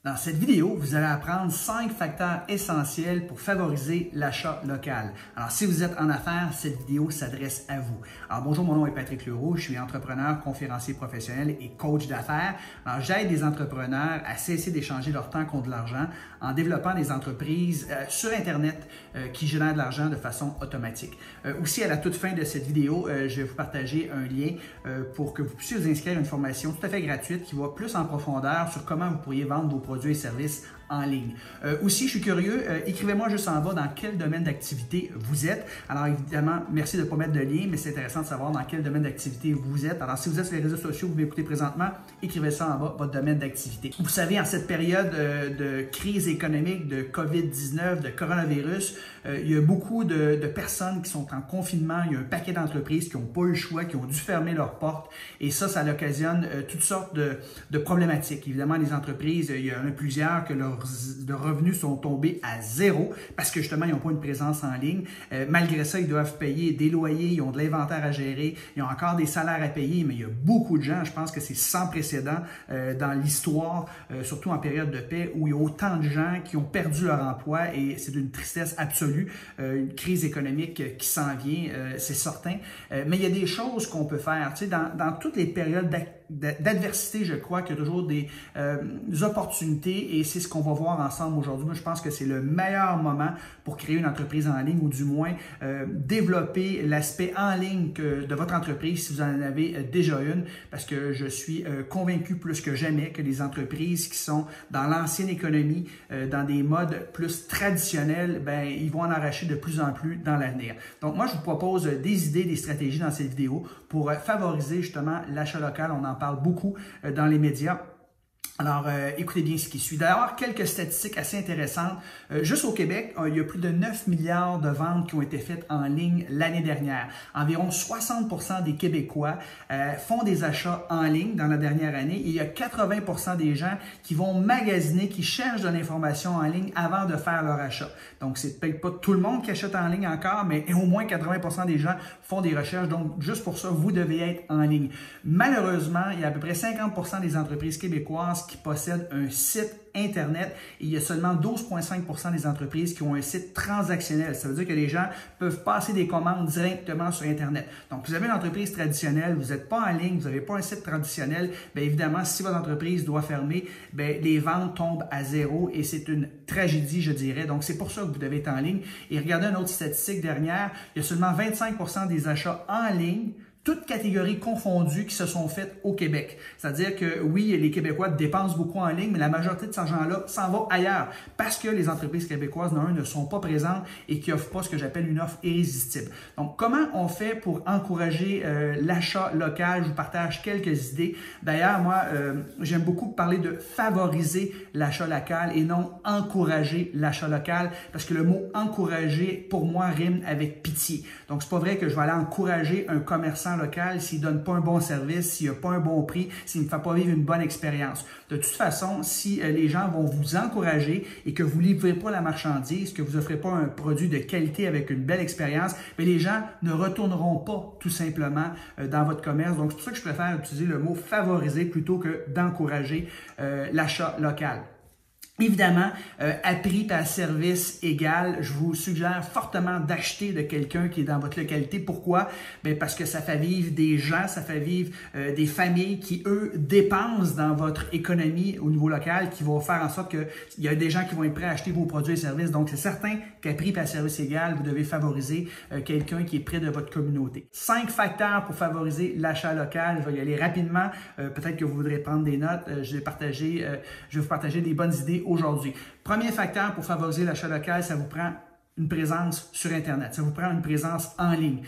Dans cette vidéo, vous allez apprendre 5 facteurs essentiels pour favoriser l'achat local. Alors, si vous êtes en affaires, cette vidéo s'adresse à vous. Alors, bonjour, mon nom est Patrick Leroux, je suis entrepreneur, conférencier professionnel et coach d'affaires. Alors, j'aide des entrepreneurs à cesser d'échanger leur temps contre de l'argent en développant des entreprises sur Internet qui génèrent de l'argent de façon automatique. Aussi, à la toute fin de cette vidéo, je vais vous partager un lien pour que vous puissiez vous inscrire à une formation tout à fait gratuite qui va plus en profondeur sur comment vous pourriez vendre vos produits et services en ligne. Aussi, je suis curieux, écrivez-moi juste en bas dans quel domaine d'activité vous êtes. Alors évidemment, merci de ne pas mettre de lien, mais c'est intéressant de savoir dans quel domaine d'activité vous êtes. Alors si vous êtes sur les réseaux sociaux, vous m'écoutez présentement, écrivez ça en bas, votre domaine d'activité. Vous savez, en cette période de crise économique, de COVID-19, de coronavirus, il y a beaucoup de personnes qui sont en confinement, il y a un paquet d'entreprises qui n'ont pas eu le choix, qui ont dû fermer leurs portes et ça occasionne toutes sortes de problématiques. Évidemment, les entreprises, il y en a plusieurs que leurs revenus sont tombés à zéro parce que justement, ils n'ont pas une présence en ligne. Malgré ça, ils doivent payer des loyers, ils ont de l'inventaire à gérer, ils ont encore des salaires à payer, mais il y a beaucoup de gens, je pense que c'est sans précédent dans l'histoire, surtout en période de paix, où il y a autant de gens qui ont perdu leur emploi et c'est d'une tristesse absolue, une crise économique qui s'en vient, c'est certain. Mais il y a des choses qu'on peut faire. Tu sais, dans toutes les périodes d'adversité, je crois qu'il y a toujours des opportunités et c'est ce qu'on va voir ensemble aujourd'hui. Moi, je pense que c'est le meilleur moment pour créer une entreprise en ligne ou du moins développer l'aspect en ligne de votre entreprise si vous en avez déjà une parce que je suis convaincu plus que jamais que les entreprises qui sont dans l'ancienne économie, dans des modes plus traditionnels, ben, ils vont en arracher de plus en plus dans l'avenir. Donc, moi, je vous propose des idées, des stratégies dans cette vidéo pour favoriser justement l'achat local. On en parle beaucoup dans les médias. Alors, écoutez bien ce qui suit. D'ailleurs, quelques statistiques assez intéressantes. Juste au Québec, il y a plus de 9 milliards de ventes qui ont été faites en ligne l'année dernière. Environ 60% des Québécois font des achats en ligne dans la dernière année. Et il y a 80% des gens qui vont magasiner, qui cherchent de l'information en ligne avant de faire leur achat. Donc, c'est peut-être pas tout le monde qui achète en ligne encore, mais au moins 80% des gens font des recherches. Donc, juste pour ça, vous devez être en ligne. Malheureusement, il y a à peu près 50% des entreprises québécoises qui possèdent un site Internet et il y a seulement 12,5% des entreprises qui ont un site transactionnel. Ça veut dire que les gens peuvent passer des commandes directement sur Internet. Donc, vous avez une entreprise traditionnelle, vous n'êtes pas en ligne, vous n'avez pas un site traditionnel, bien évidemment, si votre entreprise doit fermer, bien, les ventes tombent à zéro et c'est une tragédie, je dirais. Donc, c'est pour ça que vous devez être en ligne. Et regardez une autre statistique dernière, il y a seulement 25% des achats en ligne toutes catégories confondues qui se sont faites au Québec. C'est-à-dire que oui, les Québécois dépensent beaucoup en ligne, mais la majorité de cet argent-là s'en va ailleurs parce que les entreprises québécoises, ne sont pas présentes et qui n'offrent pas ce que j'appelle une offre irrésistible. Donc, comment on fait pour encourager l'achat local? Je vous partage quelques idées. D'ailleurs, moi, j'aime beaucoup parler de favoriser l'achat local et non encourager l'achat local parce que le mot encourager, pour moi, rime avec pitié. Donc, c'est pas vrai que je vais aller encourager un commerçant local s'il ne donne pas un bon service, s'il n'a pas un bon prix, s'il ne me fait pas vivre une bonne expérience. De toute façon, si les gens vont vous encourager et que vous ne livrez pas la marchandise, que vous n'offrez pas un produit de qualité avec une belle expérience, bien, les gens ne retourneront pas tout simplement dans votre commerce. Donc, c'est pour ça que je préfère utiliser le mot favoriser plutôt que d'encourager l'achat local. Évidemment, à prix et à service égal, je vous suggère fortement d'acheter de quelqu'un qui est dans votre localité. Pourquoi? Bien, parce que ça fait vivre des gens, ça fait vivre des familles qui, eux, dépensent dans votre économie au niveau local, qui vont faire en sorte qu'il y a des gens qui vont être prêts à acheter vos produits et services. Donc, c'est certain qu'à prix et à service égal, vous devez favoriser quelqu'un qui est près de votre communauté. 5 facteurs pour favoriser l'achat local. Je vais y aller rapidement. Peut-être que vous voudrez prendre des notes. Je vais vous partager des bonnes idées aujourd'hui. Premier facteur pour favoriser l'achat local, ça vous prend une présence sur Internet. Ça vous prend une présence en ligne.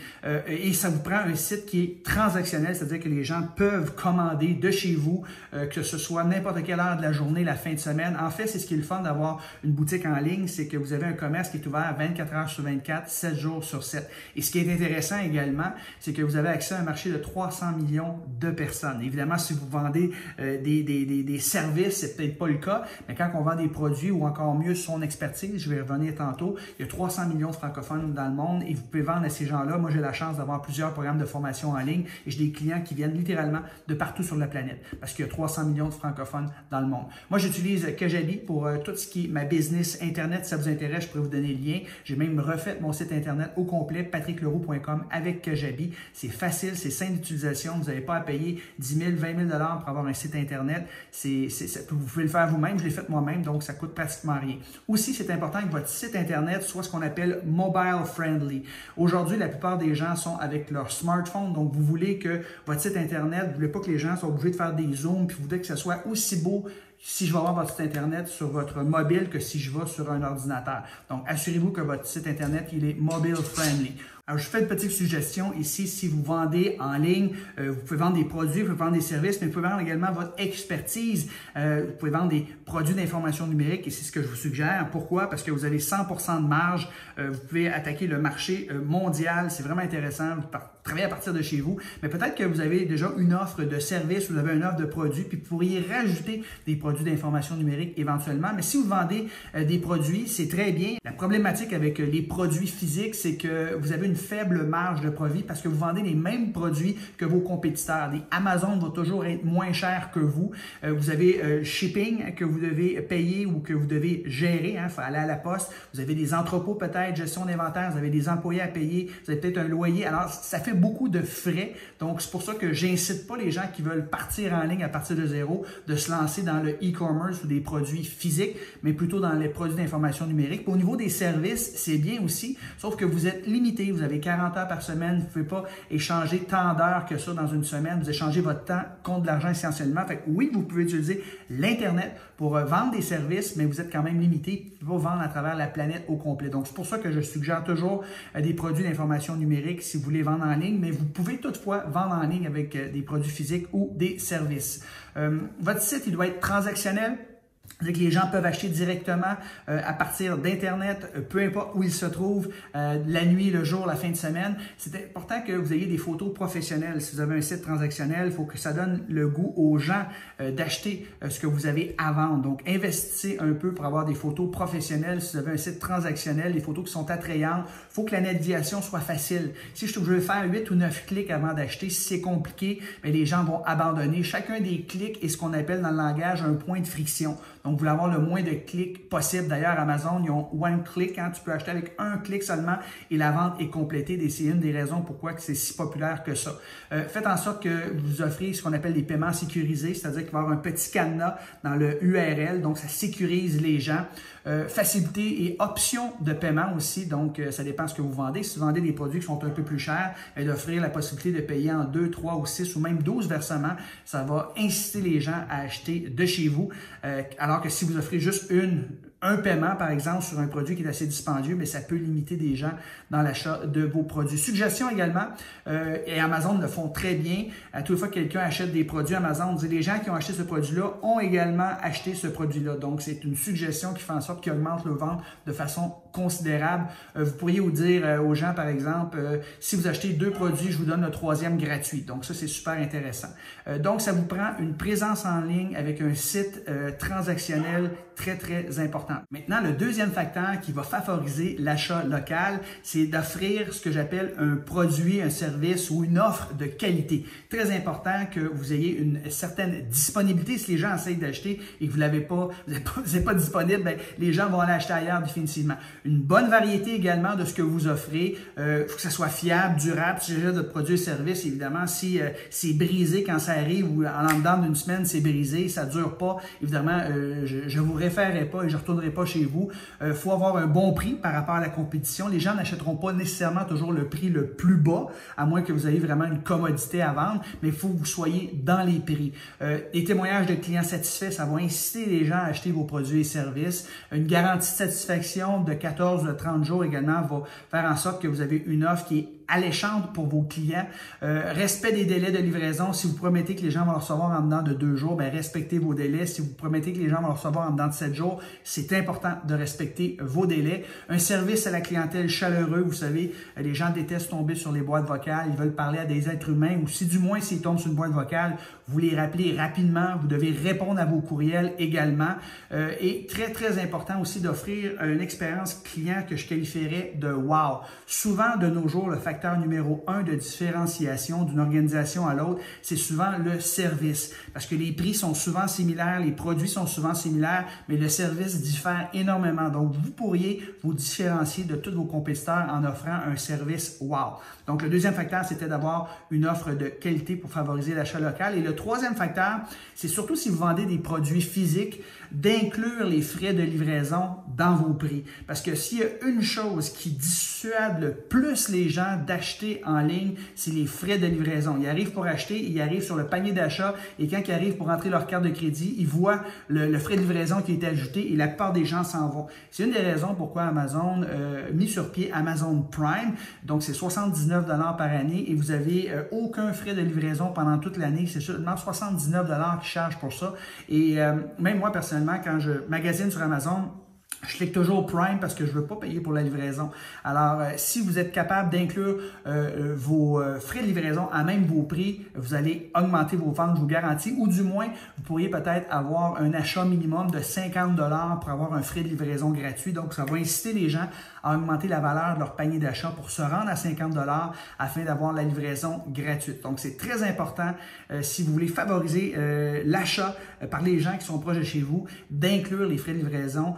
Et ça vous prend un site qui est transactionnel, c'est-à-dire que les gens peuvent commander de chez vous, que ce soit n'importe quelle heure de la journée, la fin de semaine. En fait, c'est ce qui est le fun d'avoir une boutique en ligne, c'est que vous avez un commerce qui est ouvert 24 heures sur 24, 7 jours sur 7. Et ce qui est intéressant également, c'est que vous avez accès à un marché de 300 millions de personnes. Évidemment, si vous vendez des services, c'est peut-être pas le cas, mais quand on vend des produits ou encore mieux son expertise, je vais y revenir tantôt, il y a 300 millions de francophones dans le monde et vous pouvez vendre à ces gens-là. Moi, j'ai la chance d'avoir plusieurs programmes de formation en ligne et j'ai des clients qui viennent littéralement de partout sur la planète parce qu'il y a 300 millions de francophones dans le monde. Moi, j'utilise Kajabi pour tout ce qui est ma business Internet. Si ça vous intéresse, je pourrais vous donner le lien. J'ai même refait mon site Internet au complet, patrickleroux.com avec Kajabi. C'est facile, c'est simple d'utilisation. Vous n'avez pas à payer 10 000, 20 000 $ pour avoir un site Internet. Vous pouvez le faire vous-même. Je l'ai fait moi-même, donc ça coûte pratiquement rien. Aussi, c'est important que votre site Internet soit ce qu'on appelle mobile friendly. Aujourd'hui, la plupart des gens sont avec leur smartphone, donc vous voulez que votre site Internet, vous ne voulez pas que les gens soient obligés de faire des zooms, puis vous voulez que ce soit aussi beau si je vais avoir votre site Internet sur votre mobile que si je vais sur un ordinateur. Donc, assurez-vous que votre site Internet, il est mobile friendly. Alors, je fais une petite suggestion ici. Si vous vendez en ligne, vous pouvez vendre des produits, vous pouvez vendre des services, mais vous pouvez vendre également votre expertise. Vous pouvez vendre des produits d'information numérique et c'est ce que je vous suggère. Pourquoi? Parce que vous avez 100% de marge. Vous pouvez attaquer le marché mondial. C'est vraiment intéressant. Vous travaillez à partir de chez vous. Mais peut-être que vous avez déjà une offre de service, vous avez une offre de produits, puis vous pourriez rajouter des produits d'information numérique éventuellement. Mais si vous vendez des produits, c'est très bien. La problématique avec les produits physiques, c'est que vous avez une faible marge de profit parce que vous vendez les mêmes produits que vos compétiteurs. Les Amazon vont toujours être moins chers que vous. Vous avez shipping que vous devez payer ou que vous devez gérer. Il faut aller à la poste. Vous avez des entrepôts peut-être, gestion d'inventaire. Vous avez des employés à payer. Vous avez peut-être un loyer. Alors, ça fait beaucoup de frais. Donc, c'est pour ça que j'incite pas les gens qui veulent partir en ligne à partir de zéro de se lancer dans le e-commerce ou des produits physiques, mais plutôt dans les produits d'information numérique. Au niveau des services, c'est bien aussi, sauf que vous êtes limité. Vous avez 40 heures par semaine. Vous ne pouvez pas échanger tant d'heures que ça dans une semaine. Vous échangez votre temps contre de l'argent essentiellement. Fait que oui, vous pouvez utiliser l'Internet pour vendre des services, mais vous êtes quand même limité. Vous pouvez pas vendre à travers la planète au complet. Donc, c'est pour ça que je suggère toujours des produits d'information numérique si vous voulez vendre en ligne, mais vous pouvez toutefois vendre en ligne avec des produits physiques ou des services. Votre site, il doit être transactionnel. C'est-à-dire que les gens peuvent acheter directement à partir d'Internet, peu importe où ils se trouvent, la nuit, le jour, la fin de semaine. C'est important que vous ayez des photos professionnelles. Si vous avez un site transactionnel, il faut que ça donne le goût aux gens d'acheter ce que vous avez à vendre. Donc, investissez un peu pour avoir des photos professionnelles. Si vous avez un site transactionnel, des photos qui sont attrayantes, il faut que la navigation soit facile. Si je veux faire 8 ou 9 clics avant d'acheter, si c'est compliqué, bien, les gens vont abandonner. Chacun des clics est ce qu'on appelle dans le langage un point de friction. Donc, vous voulez avoir le moins de clics possible. D'ailleurs, Amazon, ils ont one click. Tu peux acheter avec un clic seulement et la vente est complétée. C'est une des raisons pourquoi c'est si populaire que ça. Faites en sorte que vous offrez ce qu'on appelle des paiements sécurisés, c'est-à-dire qu'il va y avoir un petit cadenas dans le URL. Donc, ça sécurise les gens. Facilité et option de paiement aussi. Donc, ça dépend de ce que vous vendez. Si vous vendez des produits qui sont un peu plus chers, d'offrir la possibilité de payer en 2, 3 ou 6 ou même 12 versements, ça va inciter les gens à acheter de chez vous. Alors que si vous offrez juste un paiement, par exemple, sur un produit qui est assez dispendieux, mais ça peut limiter des gens dans l'achat de vos produits. Suggestion également, et Amazon le font très bien. À toute fois que quelqu'un achète des produits Amazon, les gens qui ont acheté ce produit-là ont également acheté ce produit-là. Donc, c'est une suggestion qui fait en sorte qu'il augmente le vente de façon considérable. Vous pourriez vous dire aux gens, par exemple, si vous achetez 2 produits, je vous donne le 3e gratuit. Donc, ça, c'est super intéressant. Donc, ça vous prend une présence en ligne avec un site transactionnel très, très important. Maintenant, le deuxième facteur qui va favoriser l'achat local, c'est d'offrir ce que j'appelle un produit, un service ou une offre de qualité. Très important que vous ayez une certaine disponibilité. Si les gens essayent d'acheter et que vous l'avez pas, vous n'êtes pas disponible, bien, les gens vont aller acheter ailleurs définitivement. Une bonne variété également de ce que vous offrez. Il faut que ça soit fiable, durable. Si j'achète votre produit et service, évidemment, si c'est brisé quand ça arrive ou en dedans d'une semaine, c'est brisé, ça ne dure pas, évidemment, je vous référerai pas et je ne retournerai pas chez vous. Il faut avoir un bon prix par rapport à la compétition. Les gens n'achèteront pas nécessairement toujours le prix le plus bas, à moins que vous ayez vraiment une commodité à vendre, mais il faut que vous soyez dans les prix. Les témoignages de clients satisfaits, ça va inciter les gens à acheter vos produits et services. Une garantie de satisfaction de 14 à 30 jours également va faire en sorte que vous avez une offre qui est alléchante pour vos clients. Respect des délais de livraison. Si vous promettez que les gens vont le recevoir en dedans de 2 jours, bien, respectez vos délais. Si vous promettez que les gens vont le recevoir en dedans de 7 jours, c'est important de respecter vos délais. Un service à la clientèle chaleureux. Vous savez, les gens détestent tomber sur les boîtes vocales. Ils veulent parler à des êtres humains ou si du moins s'ils tombent sur une boîte vocale, vous les rappelez rapidement. Vous devez répondre à vos courriels également. Et très, très important aussi d'offrir une expérience client que je qualifierais de wow. Souvent, de nos jours, le facteur numéro 1 de différenciation d'une organisation à l'autre, c'est souvent le service. Parce que les prix sont souvent similaires, les produits sont souvent similaires, mais le service diffère énormément. Donc, vous pourriez vous différencier de tous vos compétiteurs en offrant un service wow. Donc, le deuxième facteur, c'était d'avoir une offre de qualité pour favoriser l'achat local. Et le troisième facteur, c'est surtout si vous vendez des produits physiques, d'inclure les frais de livraison dans vos prix. Parce que s'il y a une chose qui dissuade le plus les gens d'acheter en ligne, c'est les frais de livraison. Ils arrivent pour acheter, ils arrivent sur le panier d'achat et quand ils arrivent pour entrer leur carte de crédit, ils voient le frais de livraison qui a été ajouté et la plupart des gens s'en vont. C'est une des raisons pourquoi Amazon a mis sur pied Amazon Prime. Donc, c'est 79 $ par année et vous n'avez aucun frais de livraison pendant toute l'année. C'est seulement 79 $ qu'ils chargent pour ça. Et même moi, personnellement, quand je magasine sur Amazon, je clique toujours Prime parce que je ne veux pas payer pour la livraison. Alors, si vous êtes capable d'inclure vos frais de livraison à même vos prix, vous allez augmenter vos ventes, je vous garantis. Ou du moins, vous pourriez peut-être avoir un achat minimum de 50 $ pour avoir un frais de livraison gratuit. Donc, ça va inciter les gens à augmenter la valeur de leur panier d'achat pour se rendre à 50 $ afin d'avoir la livraison gratuite. Donc, c'est très important si vous voulez favoriser l'achat par les gens qui sont proches de chez vous, d'inclure les frais de livraison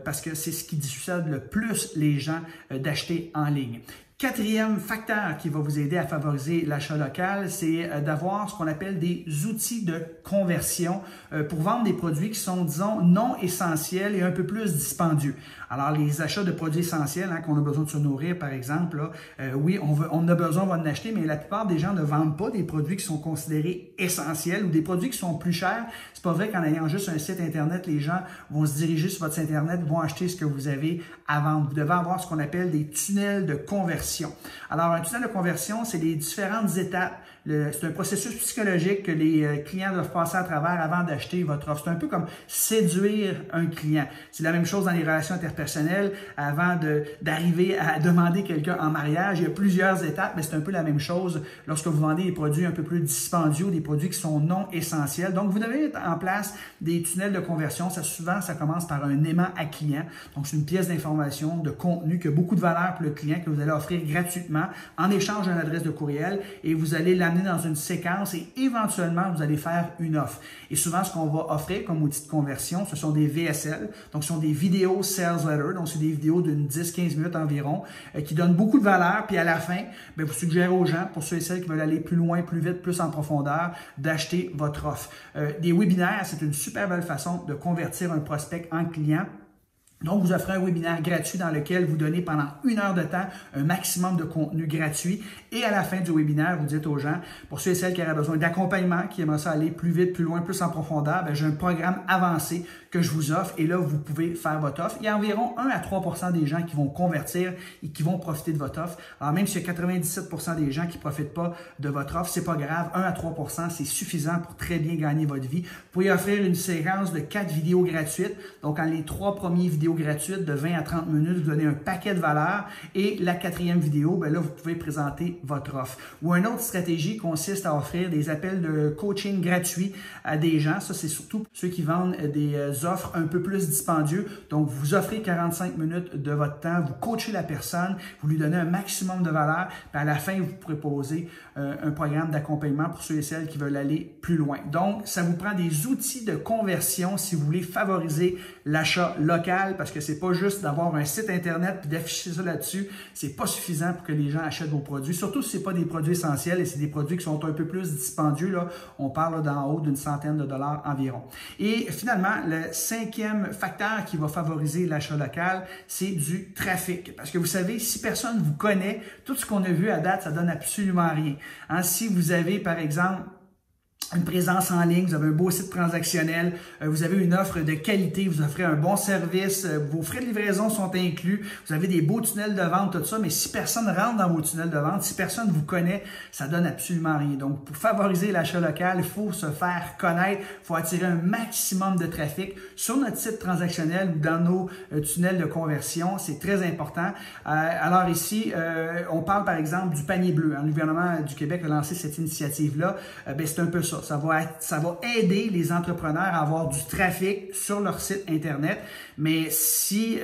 parce que c'est ce qui dissuade le plus les gens d'acheter en ligne. Quatrième facteur qui va vous aider à favoriser l'achat local, c'est d'avoir ce qu'on appelle des outils de conversion pour vendre des produits qui sont, disons, non essentiels et un peu plus dispendieux. Alors, les achats de produits essentiels, qu'on a besoin de se nourrir, par exemple, là, oui, on a besoin, on va en acheter, mais la plupart des gens ne vendent pas des produits qui sont considérés essentiels ou des produits qui sont plus chers. C'est pas vrai qu'en ayant juste un site Internet, les gens vont se diriger sur votre site Internet, vont acheter ce que vous avez à vendre. Vous devez avoir ce qu'on appelle des tunnels de conversion. Alors, un tunnel de conversion, c'est les différentes étapes. C'est un processus psychologique que les clients doivent passer à travers avant d'acheter votre offre. C'est un peu comme séduire un client. C'est la même chose dans les relations interpersonnelles. Avant d'arriver à demander quelqu'un en mariage, il y a plusieurs étapes, mais c'est un peu la même chose lorsque vous vendez des produits un peu plus dispendieux, des produits qui sont non essentiels. Donc, vous devez mettre en place des tunnels de conversion. Souvent, ça commence par un aimant à client. Donc, c'est une pièce d'information, de contenu qui a beaucoup de valeur pour le client que vous allez offrir gratuitement en échange d'une adresse de courriel et vous allez l'amener dans une séquence et éventuellement, vous allez faire une offre. Et souvent, ce qu'on va offrir comme outil de conversion, ce sont des VSL, donc ce sont des vidéos sales letters, donc c'est des vidéos d'une 10-15 minutes environ qui donnent beaucoup de valeur. Puis à la fin, bien, vous suggérez aux gens, pour ceux et celles qui veulent aller plus loin, plus vite, plus en profondeur, d'acheter votre offre. Des webinaires, c'est une super belle façon de convertir un prospect en client. Donc, vous offrez un webinaire gratuit dans lequel vous donnez pendant 1 heure de temps un maximum de contenu gratuit. Et à la fin du webinaire, vous dites aux gens, pour ceux et celles qui auraient besoin d'accompagnement, qui aimeraient ça aller plus vite, plus loin, plus en profondeur, j'ai un programme avancé que je vous offre et là, vous pouvez faire votre offre. Il y a environ 1 à 3 % des gens qui vont convertir et qui vont profiter de votre offre. Alors, même s'il y a 97 % des gens qui ne profitent pas de votre offre, c'est pas grave. 1 à 3 % c'est suffisant pour très bien gagner votre vie. Vous pouvez offrir une séquence de 4 vidéos gratuites. Donc, en les 3 premiers vidéos gratuites de 20 à 30 minutes, vous donnez un paquet de valeurs et la 4e vidéo, là, vous pouvez présenter votre offre. Ou une autre stratégie consiste à offrir des appels de coaching gratuits à des gens. Ça, c'est surtout ceux qui vendent des offres un peu plus dispendieux. Donc, vous offrez 45 minutes de votre temps, vous coachez la personne, vous lui donnez un maximum de valeur, puis à la fin, vous pourrez poser un programme d'accompagnement pour ceux et celles qui veulent aller plus loin. Donc, ça vous prend des outils de conversion si vous voulez favoriser l'achat local, parce que c'est pas juste d'avoir un site Internet et d'afficher ça là-dessus. C'est pas suffisant pour que les gens achètent vos produits, surtout si c'est pas des produits essentiels et c'est des produits qui sont un peu plus dispendieux. Là, on parle d'en haut d'une centaine de dollars environ. Et finalement, le 5e facteur qui va favoriser l'achat local, c'est du trafic. Parce que vous savez, si personne vous connaît, tout ce qu'on a vu à date, ça donne absolument rien. Si vous avez, par exemple, une présence en ligne, vous avez un beau site transactionnel, vous avez une offre de qualité, vous offrez un bon service, vos frais de livraison sont inclus, vous avez des beaux tunnels de vente, tout ça, mais si personne rentre dans vos tunnels de vente, si personne vous connaît, ça donne absolument rien. Donc, pour favoriser l'achat local, il faut se faire connaître, il faut attirer un maximum de trafic sur notre site transactionnel ou dans nos tunnels de conversion, c'est très important. Alors ici, on parle par exemple du panier bleu. Le gouvernement du Québec a lancé cette initiative-là, c'est un peu ça. Ça va aider les entrepreneurs à avoir du trafic sur leur site Internet, mais si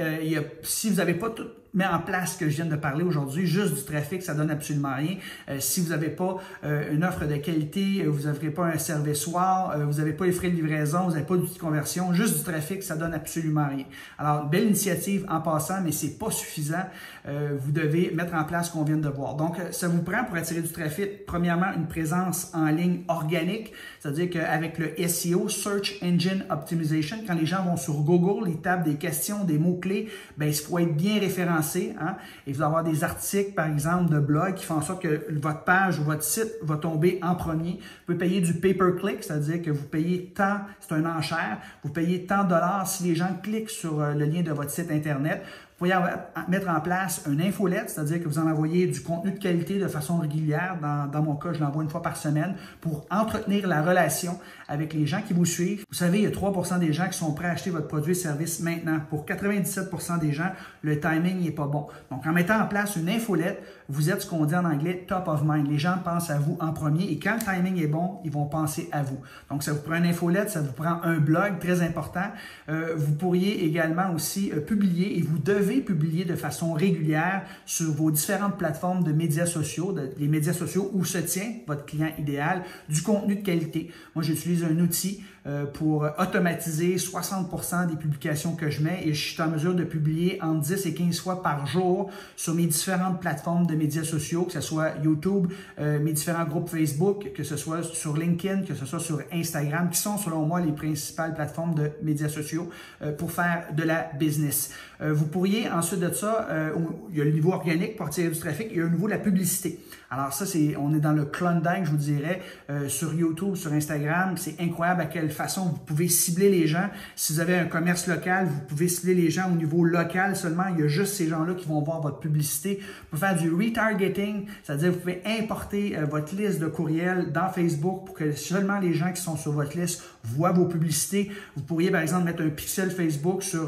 vous n'avez pas tout mis en place ce que je viens de parler aujourd'hui, juste du trafic, ça donne absolument rien. Si vous n'avez pas une offre de qualité, vous n'aurez pas un service wow, vous n'avez pas les frais de livraison, vous n'avez pas d'outil de conversion, juste du trafic, ça donne absolument rien. Alors, belle initiative en passant, mais c'est pas suffisant. Vous devez mettre en place ce qu'on vient de voir. Donc, ça vous prend pour attirer du trafic, premièrement, une présence en ligne organique, c'est-à-dire qu'avec le SEO, Search Engine Optimization, quand les gens vont sur Google, ils tapent des questions, des mots-clés, il faut être bien référencé. Et vous allez avoir des articles, par exemple, de blog qui font en sorte que votre page ou votre site va tomber en premier. Vous pouvez payer du pay-per-click, c'est-à-dire que vous payez tant, c'est un enchère, vous payez tant de dollars si les gens cliquent sur le lien de votre site Internet. Vous pouvez mettre en place une infolette, c'est-à-dire que vous en envoyez du contenu de qualité de façon régulière. Dans mon cas, je l'envoie une fois par semaine pour entretenir la relation avec les gens qui vous suivent. Vous savez, il y a 3% des gens qui sont prêts à acheter votre produit et service maintenant. Pour 97% des gens, le timing n'est pas bon. Donc, en mettant en place une infolette, vous êtes ce qu'on dit en anglais « top of mind ». Les gens pensent à vous en premier et quand le timing est bon, ils vont penser à vous. Donc, ça vous prend une infolette, ça vous prend un blog très important. Vous pourriez également aussi publier et vous devez publier de façon régulière sur vos différentes plateformes de médias sociaux, les médias sociaux où se tient votre client idéal, du contenu de qualité. Moi, j'utilise un outil pour automatiser 60% des publications que je mets et je suis en mesure de publier entre 10 et 15 fois par jour sur mes différentes plateformes de médias sociaux, que ce soit YouTube, mes différents groupes Facebook, que ce soit sur LinkedIn, que ce soit sur Instagram, qui sont selon moi les principales plateformes de médias sociaux pour faire de la business. Vous pourriez ensuite de ça, il y a le niveau organique pour attirer du trafic, il y a le niveau de la publicité. Alors ça, on est dans le Klondike, je vous dirais, sur YouTube, sur Instagram. C'est incroyable à quelle façon vous pouvez cibler les gens. Si vous avez un commerce local, vous pouvez cibler les gens au niveau local seulement. Il y a juste ces gens-là qui vont voir votre publicité. Vous pouvez faire du retargeting, c'est-à-dire vous pouvez importer votre liste de courriels dans Facebook pour que seulement les gens qui sont sur votre liste voient vos publicités. Vous pourriez, par exemple, mettre un pixel Facebook sur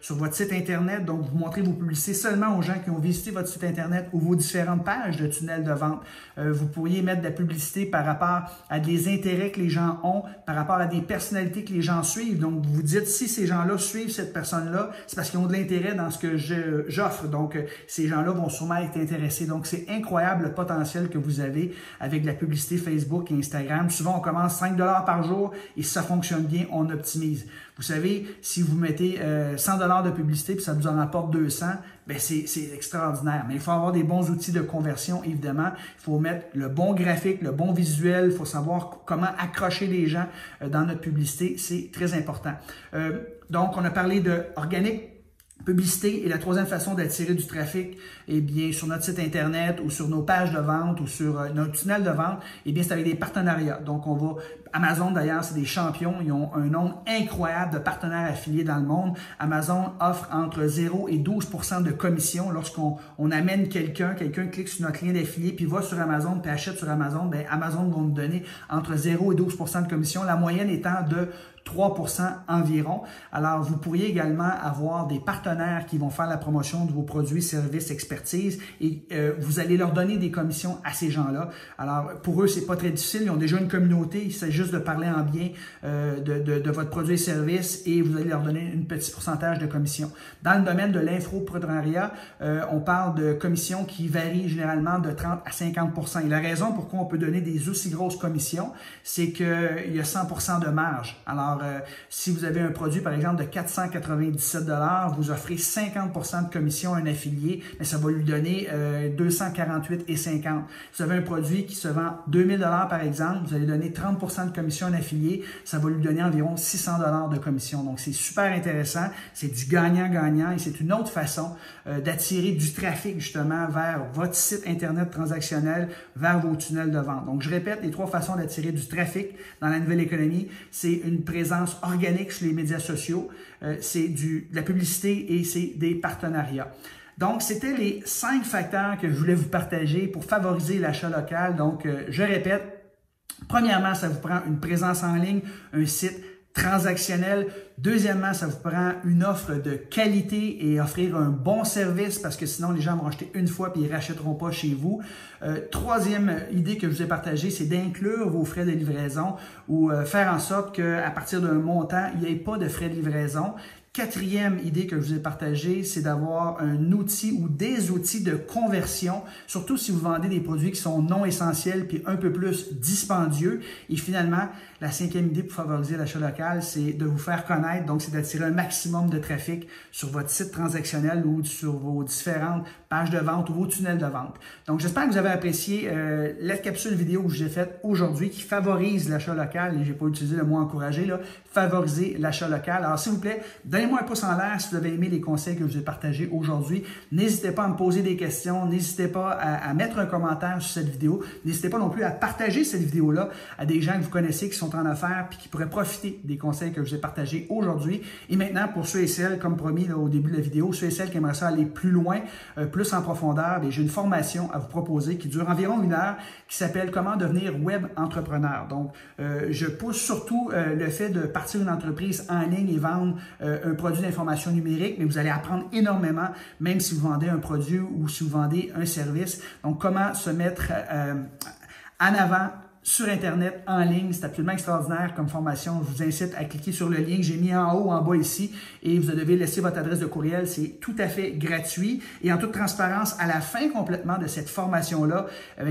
votre site Internet. Donc, vous montrez vos publicités seulement aux gens qui ont visité votre site Internet ou vos différentes pages de tunnel de vente. Vous pourriez mettre de la publicité par rapport à des intérêts que les gens ont, par rapport à des personnalités que les gens suivent. Donc, vous dites, si ces gens-là suivent cette personne-là, c'est parce qu'ils ont de l'intérêt dans ce que j'offre. Donc, ces gens-là vont sûrement être intéressés. Donc, c'est incroyable le potentiel que vous avez avec de la publicité Facebook et Instagram. Souvent, on commence 5 $ par jour et si ça fonctionne bien, on optimise. Vous savez, si vous mettez 100 $ de publicité puis ça vous en rapporte 200, ben c'est extraordinaire. Mais il faut avoir des bons outils de conversion, évidemment. Il faut mettre le bon graphique, le bon visuel. Il faut savoir comment accrocher les gens dans notre publicité. C'est très important. Donc, on a parlé de organique, publicité et la troisième façon d'attirer du trafic, eh bien, sur notre site Internet ou sur nos pages de vente ou sur notre tunnel de vente, eh bien, c'est avec des partenariats. Donc, Amazon, d'ailleurs, c'est des champions. Ils ont un nombre incroyable de partenaires affiliés dans le monde. Amazon offre entre 0 et 12% de commission lorsqu'on amène quelqu'un clique sur notre lien d'affilié puis va sur Amazon puis achète sur Amazon. Bien, Amazon va nous donner entre 0 et 12% de commission, la moyenne étant de 3% environ. Alors, vous pourriez également avoir des partenaires qui vont faire la promotion de vos produits, services, expertise et vous allez leur donner des commissions à ces gens-là. Alors, pour eux, c'est pas très difficile. Ils ont déjà une communauté. Il s'agit juste de parler en bien de votre produit et service et vous allez leur donner un petit pourcentage de commission. Dans le domaine de l'infoprenariat, on parle de commissions qui varient généralement de 30 à 50%. Et la raison pourquoi on peut donner des aussi grosses commissions, c'est qu'il y a 100% de marge. Alors, si vous avez un produit, par exemple, de 497 $, vous offrez 50% de commission à un affilié, mais ça va lui donner 248,50 $. Si vous avez un produit qui se vend 2000 $ par exemple, vous allez donner 30% de de commission en affilié, ça va lui donner environ 600 $ de commission. Donc, c'est super intéressant. C'est du gagnant-gagnant et c'est une autre façon d'attirer du trafic justement vers votre site Internet transactionnel, vers vos tunnels de vente. Donc, je répète, les 3 façons d'attirer du trafic dans la nouvelle économie, c'est une présence organique sur les médias sociaux, c'est de la publicité et c'est des partenariats. Donc, c'était les 5 facteurs que je voulais vous partager pour favoriser l'achat local. Donc, je répète, premièrement, ça vous prend une présence en ligne, un site transactionnel. Deuxièmement, ça vous prend une offre de qualité et offrir un bon service parce que sinon, les gens vont acheter une fois et ils ne rachèteront pas chez vous. Troisième idée que je vous ai partagée, c'est d'inclure vos frais de livraison ou faire en sorte qu'à partir d'un montant, il n'y ait pas de frais de livraison. Quatrième idée que je vous ai partagée, c'est d'avoir un outil ou des outils de conversion, surtout si vous vendez des produits qui sont non essentiels puis un peu plus dispendieux. Et finalement, la 5e idée pour favoriser l'achat local, c'est de vous faire connaître. Donc, c'est d'attirer un maximum de trafic sur votre site transactionnel ou sur vos différentes pages de vente ou vos tunnels de vente. Donc, j'espère que vous avez apprécié la capsule vidéo que j'ai faite aujourd'hui qui favorise l'achat local. Et je n'ai pas utilisé le mot encourager, là, favoriser l'achat local. Alors, s'il vous plaît, donnez-moi un pouce en l'air si vous avez aimé les conseils que je vous ai partagés aujourd'hui. N'hésitez pas à me poser des questions. N'hésitez pas à mettre un commentaire sur cette vidéo. N'hésitez pas non plus à partager cette vidéo-là à des gens que vous connaissez qui sont en affaires et qui pourraient profiter des conseils que je vous ai partagés aujourd'hui. Et maintenant, pour ceux et celles, comme promis là, au début de la vidéo, ceux et celles qui aimeraient ça aller plus loin, plus en profondeur, j'ai une formation à vous proposer qui dure environ 1 heure qui s'appelle « Comment devenir web entrepreneur ». Donc, je pousse surtout le fait de partir une entreprise en ligne et vendre un produit d'information numérique, mais vous allez apprendre énormément, même si vous vendez un produit ou si vous vendez un service. Donc, comment se mettre en avant sur Internet, en ligne. C'est absolument extraordinaire comme formation. Je vous incite à cliquer sur le lien que j'ai mis en haut, en bas ici, et vous devez laisser votre adresse de courriel. C'est tout à fait gratuit. Et en toute transparence, à la fin complètement de cette formation-là,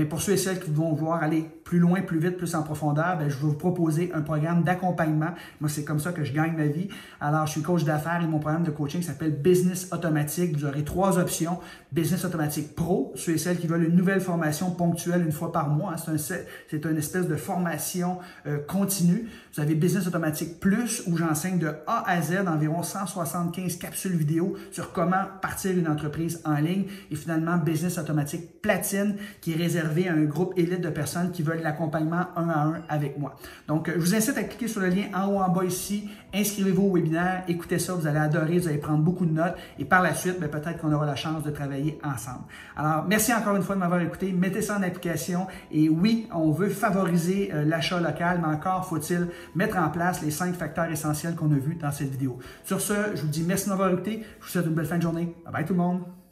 pour ceux et celles qui vont vouloir aller plus loin, plus vite, plus en profondeur, je vais vous proposer un programme d'accompagnement. Moi, c'est comme ça que je gagne ma vie. Alors, je suis coach d'affaires et mon programme de coaching s'appelle Business Automatique. Vous aurez 3 options. Business Automatique Pro, ceux et celles qui veulent une nouvelle formation ponctuelle une fois par mois. C'est une espèce de formation continue. Vous avez Business Automatique Plus où j'enseigne de A à Z environ 175 capsules vidéo sur comment partir une entreprise en ligne. Et finalement, Business Automatique Platine qui est réservé à un groupe élite de personnes qui veulent l'accompagnement 1 à 1 avec moi. Donc, je vous incite à cliquer sur le lien en haut, en bas ici. Inscrivez-vous au webinaire. Écoutez ça, vous allez adorer, vous allez prendre beaucoup de notes. Et par la suite, peut-être qu'on aura la chance de travailler ensemble. Alors, merci encore une fois de m'avoir écouté. Mettez ça en application. Et oui, on veut favoriser l'achat local, mais encore faut-il mettre en place les 5 facteurs essentiels qu'on a vus dans cette vidéo. Sur ce, je vous dis merci de m'avoir écouté. Je vous souhaite une belle fin de journée. Bye bye tout le monde.